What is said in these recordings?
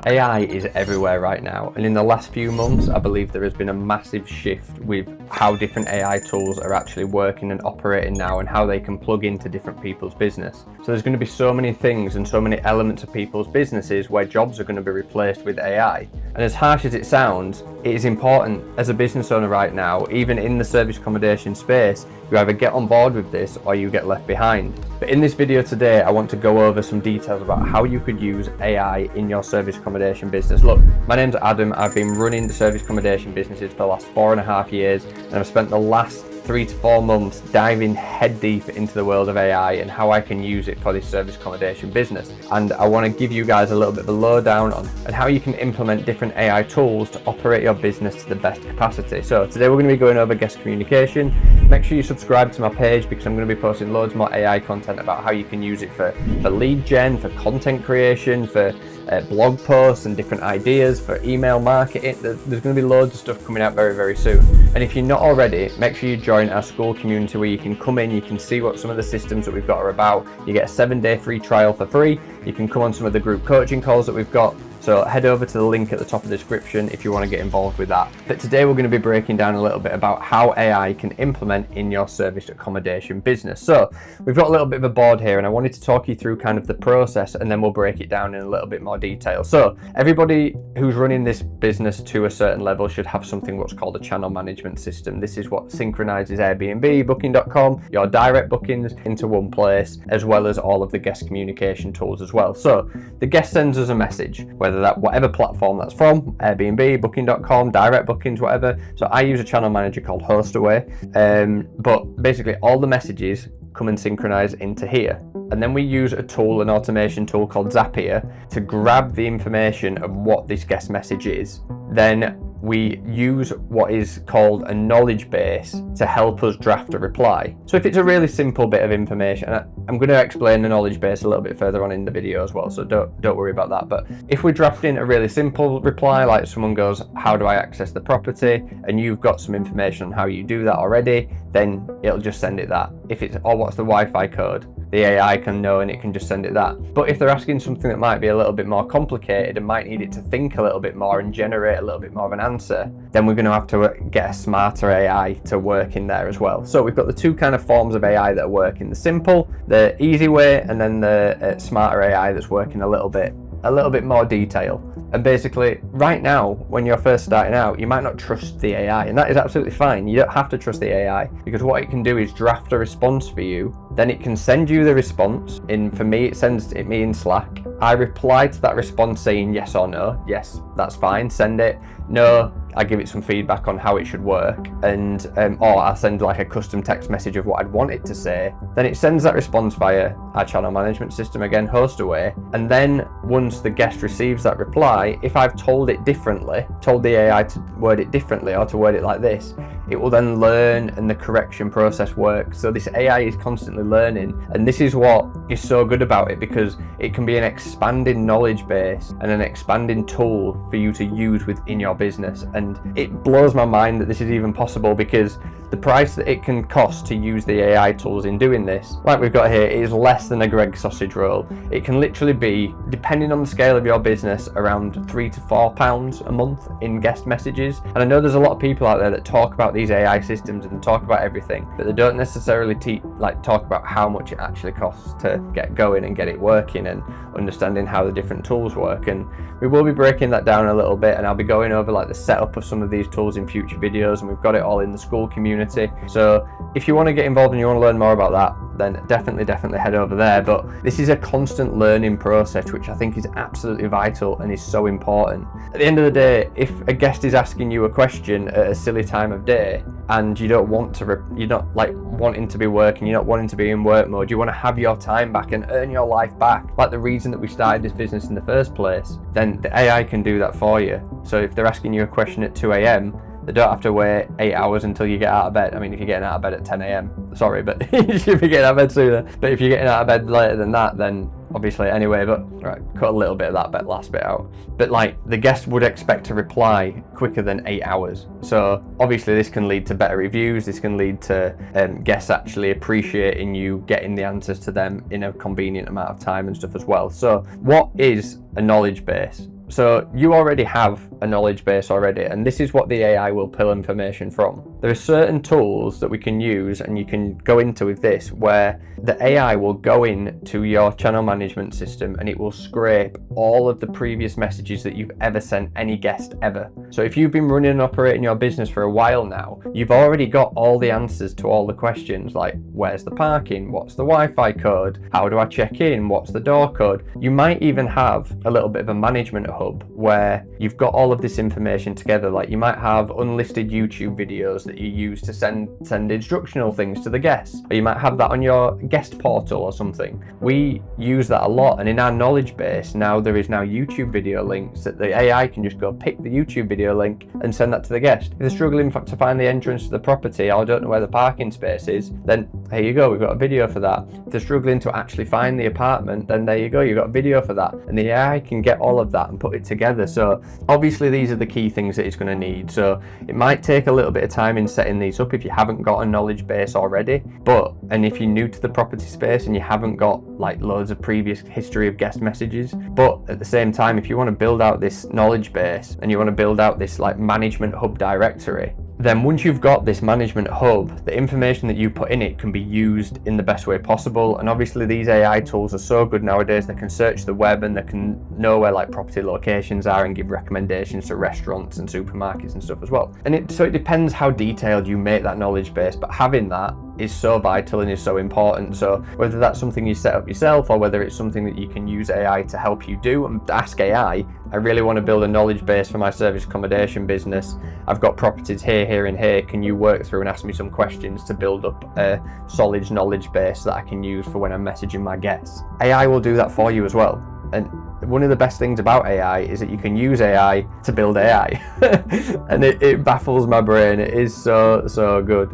AI is everywhere right now, and in the last few months I believe there has been a massive shift with how different AI tools are actually working and operating now, and how they can plug into different people's business. So there's going to be so many things and so many elements of people's businesses where jobs are going to be replaced with AI. And as harsh as it sounds, it is important as a business owner right now, even in the service accommodation space, you either get on board with this or you get left behind. But in this video today, I want to go over some details about how you could use AI in your service accommodation business. Look, my name's Adam. I've been running the service accommodation businesses for the last 4.5 years, and I've spent the last 3 to 4 months diving head deep into the world of AI and how I can use it for this service accommodation business. And I want to give you guys a little bit of a lowdown on how you can implement different AI tools to operate your business to the best capacity. So today we're going to be going over guest communication. Make sure you subscribe to my page, because I'm going to be posting loads more AI content about how you can use it for lead gen, for content creation, for blog posts and different ideas, for email marketing. There's going to be loads of stuff coming out very, very soon. And if you're not already, make sure you join our school community, where you can come in, you can see what some of the systems that we've got are about. You get a 7-day free trial for free. You can come on some of the group coaching calls that we've got. So head over to the link at the top of the description if you want to get involved with that. But today we're going to be breaking down a little bit about how AI can implement in your service accommodation business. So we've got a little bit of a board here, and I wanted to talk you through kind of the process, and then we'll break it down in a little bit more detail. So everybody who's running this business to a certain level should have something what's called a channel management system. This is what synchronizes Airbnb, Booking.com, your direct bookings into one place, as well as all of the guest communication tools as well. So the guest sends us a message, whatever platform that's from, Airbnb, Booking.com, direct bookings, whatever. So I use a channel manager called Hostaway, but basically all the messages come and synchronize into here. And then we use a tool, an automation tool called Zapier, to grab the information of what this guest message is. Then we use what is called a knowledge base to help us draft a reply. So if it's a really simple bit of information, and I'm going to explain the knowledge base a little bit further on in the video as well, so don't worry about that. But if we're drafting a really simple reply, like someone goes, how do I access the property? And you've got some information on how you do that already, then it'll just send it that. If it's, oh, what's the Wi-Fi code? The AI can know, and it can just send it that. But if they're asking something that might be a little bit more complicated and might need it to think a little bit more and generate a little bit more of an answer, then we're going to have to get a smarter AI to work in there as well. So we've got the two kind of forms of AI that are working: the simple, the easy way, and then the smarter AI that's working a little bit more detail. And basically, right now, when you're first starting out, you might not trust the AI, and that is absolutely fine. You don't have to trust the AI, because what it can do is draft a response for you. Then it can send you the response. For me, it sends it me in Slack. I reply to that response saying yes or no. Yes, that's fine, send it. No, I give it some feedback on how it should work, and or I send like a custom text message of what I'd want it to say. Then it sends that response via our channel management system, again, Hostaway. And then once the guest receives that reply, if I've told it differently, told the AI to word it differently or to word it like this, it will then learn, and the correction process works. So this AI is constantly learning, and this is what is so good about it, because it can be an expanding knowledge base and an expanding tool for you to use within your business. And it blows my mind that this is even possible, because the price that it can cost to use the AI tools in doing this, like we've got here, is less than a Greggs sausage roll. It can literally be, depending on the scale of your business, around £3 to £4 a month in guest messages. And I know there's a lot of people out there that talk about these AI systems and talk about everything, but they don't necessarily talk about how much it actually costs to get going and get it working, and understanding how the different tools work. And we will be breaking that down a little bit, and I'll be going over like the setup of some of these tools in future videos, and we've got it all in the school community. So if you want to get involved and you want to learn more about that, then definitely head over there. But this is a constant learning process, which I think is absolutely vital and is so important. At the end of the day, if a guest is asking you a question at a silly time of day, and you don't want to, you're not like wanting to be working, you're not wanting to be in work mode, you want to have your time back and earn your life back, like the reason that we started this business in the first place, then the AI can do that for you. So if they're asking you a question at 2 a.m, they don't have to wait 8 hours until you get out of bed. I mean, if you're getting out of bed at 10 a.m, sorry, but you should be getting out of bed sooner. But if you're getting out of bed later than that, then obviously anyway, but right, cut a little bit of that last bit out. But like, the guest would expect to reply quicker than 8 hours. So obviously this can lead to better reviews. This can lead to guests actually appreciating you getting the answers to them in a convenient amount of time and stuff as well. So what is a knowledge base? So you already have a knowledge base already, and this is what the AI will pull information from. There are certain tools that we can use, and you can go into with this, where the AI will go into your channel management system and it will scrape all of the previous messages that you've ever sent any guest ever. So if you've been running and operating your business for a while now, you've already got all the answers to all the questions like, where's the parking? What's the Wi-Fi code? How do I check in? What's the door code? You might even have a little bit of a management hub where you've got all of this information together. Like you might have unlisted YouTube videos that you use to send instructional things to the guests, or you might have that on your guest portal or something. We use that a lot, and in our knowledge base now there is now YouTube video links that the AI can just go pick the YouTube video link and send that to the guest. If they're struggling to find the entrance to the property, or don't know where the parking space is, then here you go, we've got a video for that. If they're struggling to actually find the apartment, then there you go, you've got a video for that, and the AI can get all of that and put it together. So obviously these are the key things that it's going to need. So it might take a little bit of time in setting these up if you haven't got a knowledge base already, and if you're new to the property space and you haven't got like loads of previous history of guest messages. But at the same time, if you want to build out this knowledge base and you want to build out this like management hub directory, then once you've got this management hub, the information that you put in it can be used in the best way possible. And obviously these AI tools are so good nowadays, they can search the web and they can know where like property locations are and give recommendations to restaurants and supermarkets and stuff as well. And so it depends how detailed you make that knowledge base, but having that is so vital and is so important. So whether that's something you set up yourself or whether it's something that you can use AI to help you do, and ask AI, I really want to build a knowledge base for my service accommodation business. I've got properties here, here and here. Can you work through and ask me some questions to build up a solid knowledge base that I can use for when I'm messaging my guests? AI will do that for you as well. And one of the best things about AI is that you can use AI to build AI. And it baffles my brain. It is so good.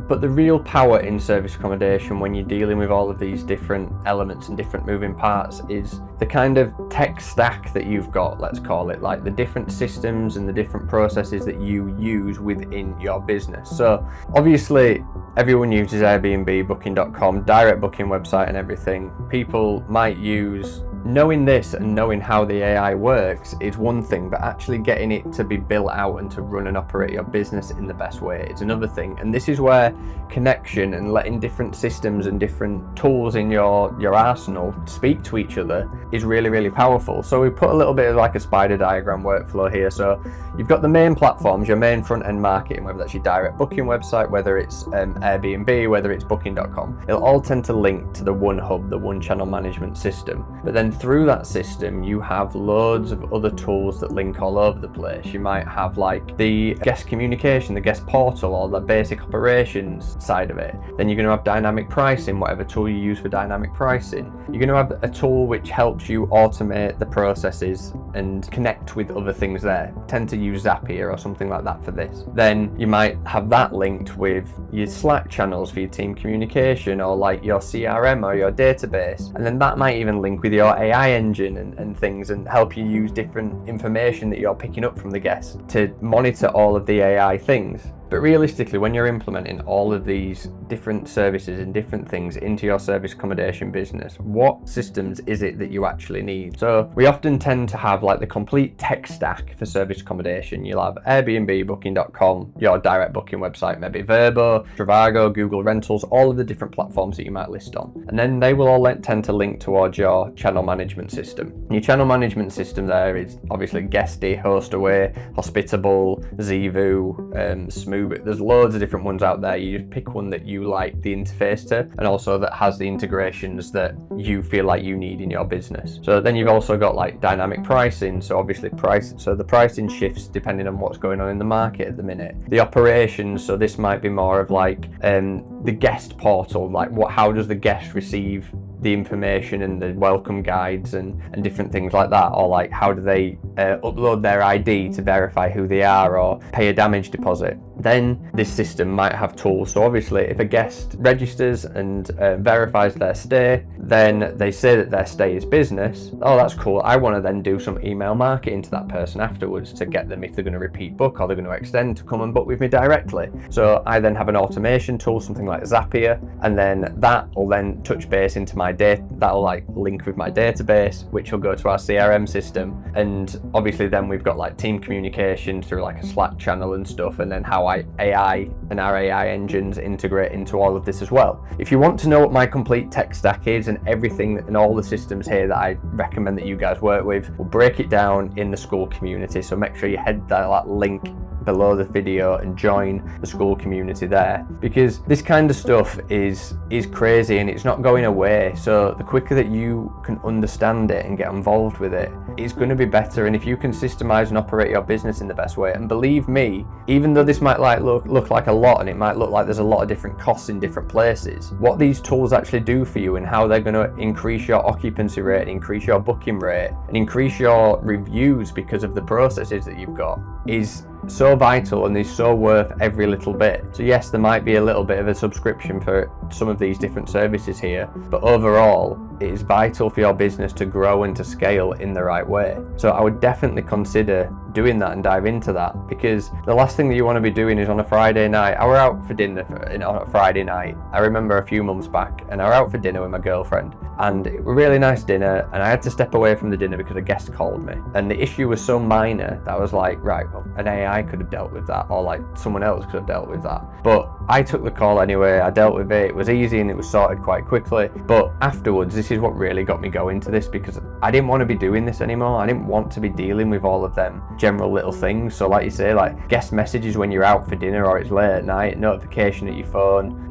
But the real power in service accommodation when you're dealing with all of these different elements and different moving parts is the kind of tech stack that you've got, let's call it, like the different systems and the different processes that you use within your business. So obviously everyone uses Airbnb, Booking.com, direct booking website and everything. People might use knowing this and knowing how the AI works is one thing, but actually getting it to be built out and to run and operate your business in the best way is another thing. And this is where connection and letting different systems and different tools in your arsenal speak to each other is really, really powerful. So we put a little bit of like a spider diagram workflow here. So you've got the main platforms, your main front end marketing, whether that's your direct booking website, whether it's Airbnb, whether it's Booking.com. It'll all tend to link to the one hub, the one channel management system. But then through that system, you have loads of other tools that link all over the place. You might have like the guest communication, the guest portal, or the basic operations side of it. Then you're going to have dynamic pricing, whatever tool you use for dynamic pricing. You're going to have a tool which helps you automate the processes and connect with other things there. Tend to use Zapier or something like that for this. Then you might have that linked with your Slack channels for your team communication, or like your CRM or your database. And then that might even link with your AI engine and things, and help you use different information that you're picking up from the guests to monitor all of the AI things. But realistically, when you're implementing all of these different services and different things into your service accommodation business, what systems is it that you actually need? So we often tend to have like the complete tech stack for service accommodation. You'll have Airbnb, Booking.com, your direct booking website, maybe Vrbo, Trivago, Google Rentals, all of the different platforms that you might list on. And then they will all tend to link towards your channel management system. And your channel management system there is obviously Guesty, Hostaway, Hospitable, Zeevoo, Smooth. There's loads of different ones out there. You just pick one that you like the interface to, and also that has the integrations that you feel like you need in your business. So then you've also got like dynamic pricing. So obviously the pricing shifts depending on what's going on in the market at the minute. The operations, so this might be more of like the guest portal, like how does the guest receive the information and the welcome guides and different things like that, or like how do they upload their ID to verify who they are or pay a damage deposit. then this system might have tools. So obviously if a guest registers and verifies their stay, then they say that their stay is business. Oh, that's cool. I want to then do some email marketing to that person afterwards to get them, if they're going to repeat book or they're going to extend, to come and book with me directly. So I then have an automation tool, something like Zapier, and then that will then touch base into my data. That'll like link with my database, which will go to our CRM system. And obviously then we've got like team communication through like a Slack channel and stuff, and then how AI and our AI engines integrate into all of this as well. If you want to know what my complete tech stack is and everything and all the systems here that I recommend that you guys work with, we'll break it down in the school community. So make sure you head that link below the video and join the school community there, because this kind of stuff is crazy and it's not going away. So the quicker that you can understand it and get involved with it, it's going to be better. And if you can systemize and operate your business in the best way, and believe me, even though this might like look like a lot, and it might look like there's a lot of different costs in different places, what these tools actually do for you and how they're going to increase your occupancy rate, increase your booking rate, and increase your reviews because of the processes that you've got is so vital and is so worth every little bit. So yes, there might be a little bit of a subscription for some of these different services here, but overall it is vital for your business to grow and to scale in the right way. So I would definitely consider doing that and dive into that, because the last thing that you want to be doing is on a Friday night. I were out for dinner on a Friday night, I remember a few months back, and I were out for dinner with my girlfriend, and it was a really nice dinner, and I had to step away from the dinner because a guest called me, and the issue was so minor that I was like, right, well, an AI could have dealt with that, or like someone else could have dealt with that, but I took the call anyway. I dealt with it. It was easy and it was sorted quite quickly. But afterwards, this is what really got me going to this, because I didn't want to be doing this anymore. I didn't want to be dealing with all of them general little things. So like you say, like guest messages when you're out for dinner or it's late at night, notification at your phone,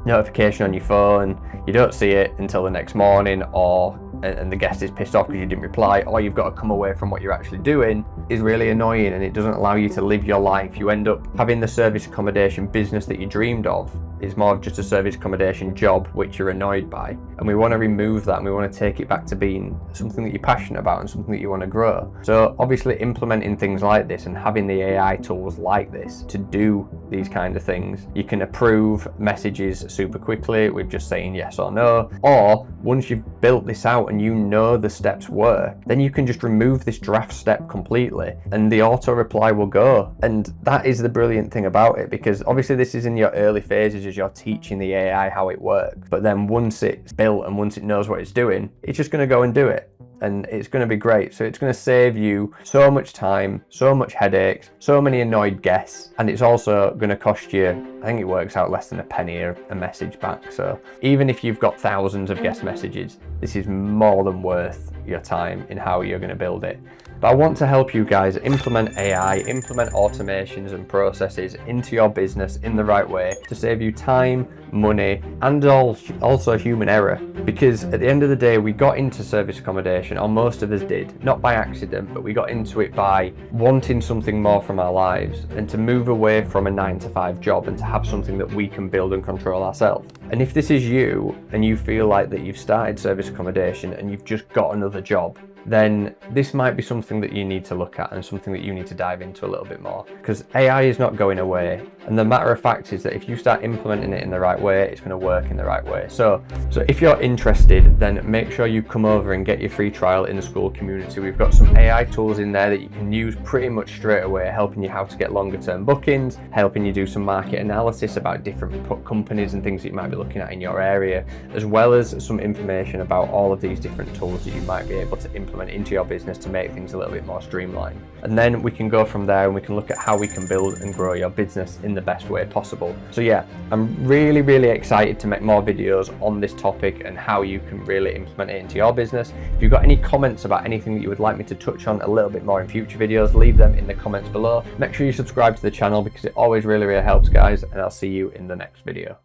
notification on your phone, you don't see it until the next morning, and the guest is pissed off because you didn't reply, or you've got to come away from what you're actually doing, is really annoying, and it doesn't allow you to live your life. You end up having the service accommodation business that you dreamed of is more of just a service accommodation job which you're annoyed by, and we want to remove that, and we want to take it back to being something that you're passionate about and something that you want to grow. So obviously implementing things like this and having the AI tools like this to do these kind of things, you can approve messages super quickly with just saying yes or no, or once you've built this out and you know the steps work, then you can just remove this draft step completely and the auto reply will go. And that is the brilliant thing about it, because obviously this is in your early phases as you're teaching the AI how it works, but then once it's built and once it knows what it's doing, it's just going to go and do it, and it's going to be great. So it's going to save you so much time, so much headaches, so many annoyed guests, and it's also going to cost you, I think it works out less than a penny a message back. So even if you've got thousands of guest messages, this is more than worth your time in how you're going to build it. But I want to help you guys implement AI, implement automations and processes into your business in the right way to save you time, money, and also human error. Because at the end of the day, we got into service accommodation, or most of us did, not by accident, but we got into it by wanting something more from our lives and to move away from a 9-to-5 job and to have something that we can build and control ourselves. And if this is you and you feel like that you've started service accommodation and you've just got another job, then this might be something that you need to look at and something that you need to dive into a little bit more, because AI is not going away, and the matter of fact is that if you start implementing it in the right way, it's going to work in the right way. So if you're interested, then make sure you come over and get your free trial in the school community. We've got some AI tools in there that you can use pretty much straight away, helping you how to get longer term bookings, helping you do some market analysis about different companies and things that you might be looking at in your area, as well as some information about all of these different tools that you might be able to implement into your business to make things a little bit more streamlined. And then we can go from there and we can look at how we can build and grow your business in the best way possible. So yeah, I'm really excited to make more videos on this topic and how you can really implement it into your business. If you've got any comments about anything that you would like me to touch on a little bit more in future videos, leave them in the comments below. Make sure you subscribe to the channel because it always really helps, guys, and I'll see you in the next video.